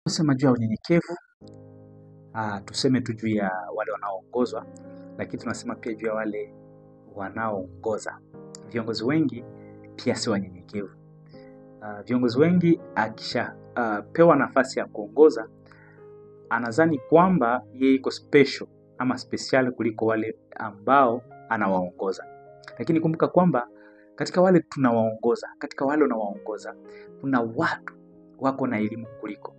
Tuseme juu ya unyenyekevu, tuseme tu juu ya wale wanaoongozwa, lakini tunasema pia juu ya wale wanaoongoza. Viongozi wengi pia si wanyenyekevu. Viongozi wengi akishapewa nafasi ya kuongoza, anadhani kwamba yeye iko special ama special kuliko wale ambao anawaongoza. Lakini kumbuka kwamba katika wale tunawaongoza, katika wale unawaongoza, kuna watu wako na elimu kuliko.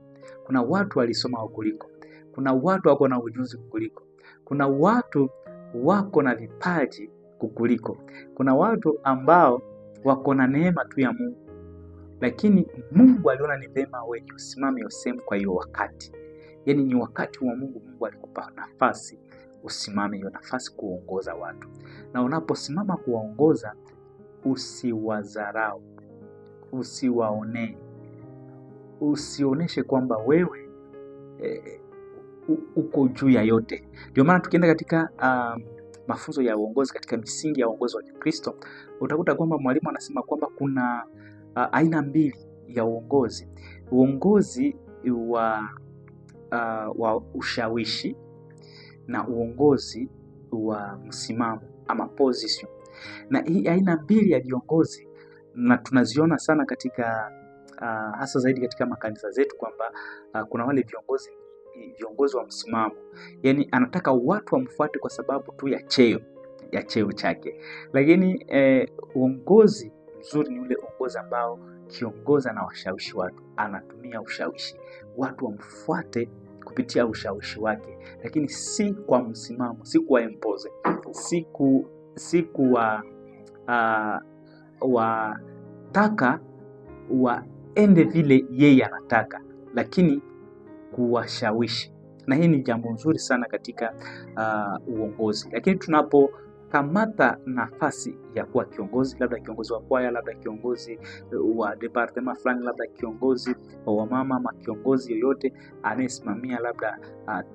Kuna watu walisoma kuliko. Kuna watu wako na ujuzi kuliko. Kuna watu wako na vipaji kukuliko. Kuna watu ambao wako na neema tu ya Mungu. Lakini Mungu aliona ni vema wewe usimame useme kwa hiyo wakati. Yaani ni wakati wa Mungu, Mungu alikupa nafasi usimame hiyo nafasi kuongoza watu. Na unaposimama kuwaongoza, usiwadharau, usiwaonee. Usioneshe kwamba wewe uko juu ya yote. Ndio maana tukienda katika mafunzo ya uongozi, katika misingi ya uongozi wa Kristo, utakuta kwamba mwalimu anasema kwamba kuna aina mbili ya uongozi. Uongozi wa ushawishi na uongozi wa msimamo ama position. Na hii aina mbili ya viongozi na tunaziona sana katika hasa zaidi katika makanisa zetu kwamba kuna wale viongozi wa msimamo. Yaani anataka watu wamfuate kwa sababu tu ya cheo chake. Lakini uongozi mzuri ni ule uongozi ambao kiongozi anawashawishi watu, anatumia ushawishi, watu wamfuate kupitia ushawishi wake, lakini si kwa msimamo, si kwa impose, si kuwa wataka waende vile yeye anataka, lakini kuwashawishi. Na hii ni jambo nzuri sana katika uongozi. Lakini tunapokamata nafasi ya kuwa kiongozi, labda kiongozi wa kwaya, labda kiongozi wa department fulani, labda kiongozi wa mama ama kiongozi yoyote anayesimamia labda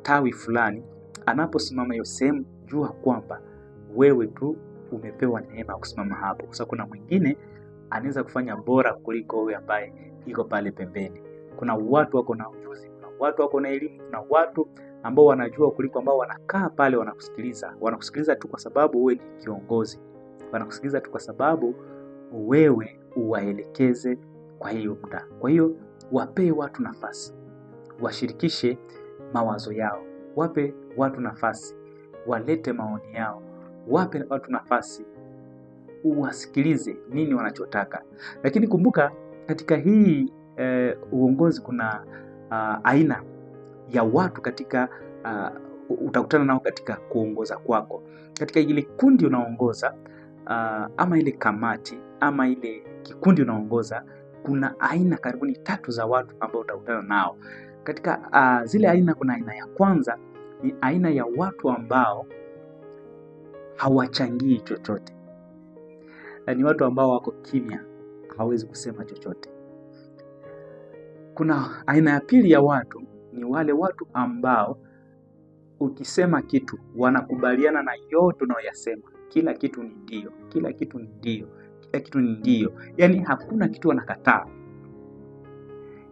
tawi fulani, anaposimama hiyo sehemu, jua kwamba wewe tu umepewa neema ya kusimama hapo. Kwa sababu kuna mwingine anaweza kufanya bora kuliko wewe ambaye iko pale pembeni. Kuna watu wako na ujuzi, kuna watu wako na elimu, kuna watu ambao wanajua kuliko, ambao wanakaa pale wanakusikiliza tu kwa sababu wewe ni kiongozi. Wanakusikiliza tu kwa sababu wewe uwaelekeze kwa hiyo muda. Kwa hiyo wape watu nafasi, washirikishe mawazo yao, wape watu nafasi, walete maoni yao, wape watu nafasi, uwasikilize nini wanachotaka. Lakini kumbuka katika hii uongozi kuna aina ya watu katika utakutana nao katika kuongoza kwako. Katika ile kundi unaongoza ama ile kamati ama ile kikundi unaongoza, kuna aina karibuni 3 za watu ambao utakutana nao. Katika zile aina, kuna aina ya kwanza ni aina ya watu ambao hawachangii chochote. Ni watu ambao wako kimya, hawezi kusema chochote. Kuna aina ya pili ya watu, ni wale watu ambao ukisema kitu wanakubaliana na yote unayoyasema. Kila kitu ni ndio, kila kitu ni ndio, kila kitu ni ndio. Yaani hakuna kitu wanakataa.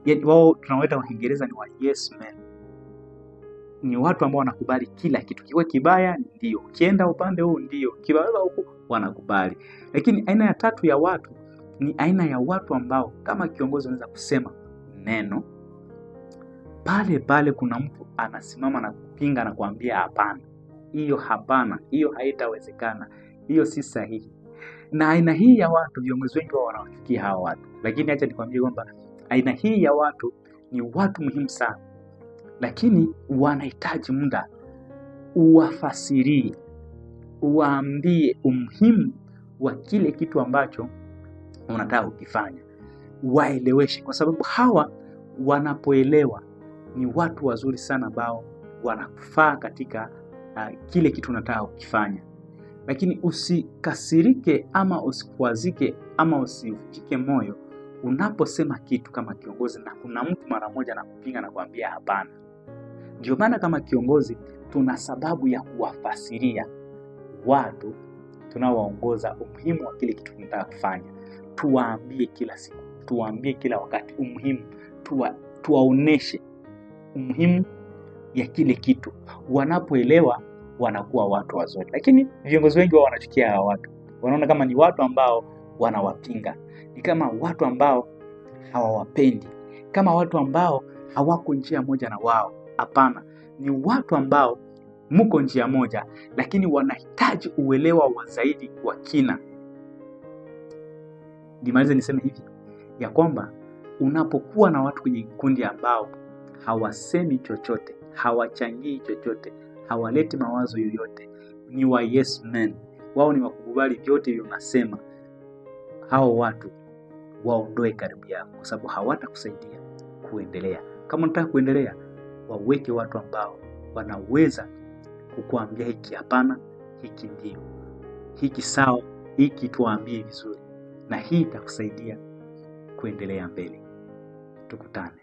Yaani wao tunawaita kwa Kiingereza ni wa yes men. Ni watu ambao wanakubali kila kitu. Kiwe kibaya ni ndio, kienda upande huu ndio, kibaya huko wanakubali. Lakini aina ya tatu ya watu ni aina ya watu ambao kama kiongozi unaweza kusema neno, pale kuna mtu anasimama na kupinga na kuambia hapana. Hiyo hapana, hiyo haitawezekana, hiyo si sahihi. Na aina hii ya watu viongozi wengi wao wanawachukia hawa watu. Lakini acha nikwambie kwamba aina hii ya watu ni watu muhimu sana. Lakini wanahitaji muda, uwafasirie, uwaambie umuhimu wa kile kitu ambacho unataka ukifanya. Waeleweshe, kwa sababu hawa wanapoelewa ni watu wazuri sana ambao wanakufaa katika kile kitu unataka ukifanya. Lakini usikasirike ama usikwazike ama usivunjike moyo unaposema kitu kama kiongozi na kuna mtu mara moja anakupinga na kuambia hapana. Ndio maana kama kiongozi tuna sababu ya kuwafasiria watu tunaowaongoza umuhimu wa kile kitu tunataka kufanya. Tuwaambie kila siku, tuwaambie kila wakati umuhimu, tuwaoneshe umuhimu ya kile kitu. Wanapoelewa wanakuwa watu wazuri. Lakini viongozi wengi wao wanachukia hawa watu. Wanaona kama ni watu ambao wanawapinga. Ni kama watu ambao hawawapendi. Kama watu ambao hawako njia moja na wao. Hapana, ni watu ambao mko njia moja, lakini wanahitaji uelewa wa zaidi wa kina. Nimalize niseme hivi, ya kwamba unapokuwa na watu kwenye kundi ambao hawasemi chochote, hawachangii chochote, hawaleti mawazo yoyote, ni wa yes men, wao ni wakukubali vyote hivyo unasema, hao watu waondoe karibu yako, kwa sababu hawatakusaidia kuendelea. Kama unataka kuendelea, waweke watu ambao wanaweza kukuambia hiki hapana, hiki ndio, hiki sawa, hiki tuambie vizuri, na hii itakusaidia kuendelea mbele. Tukutane.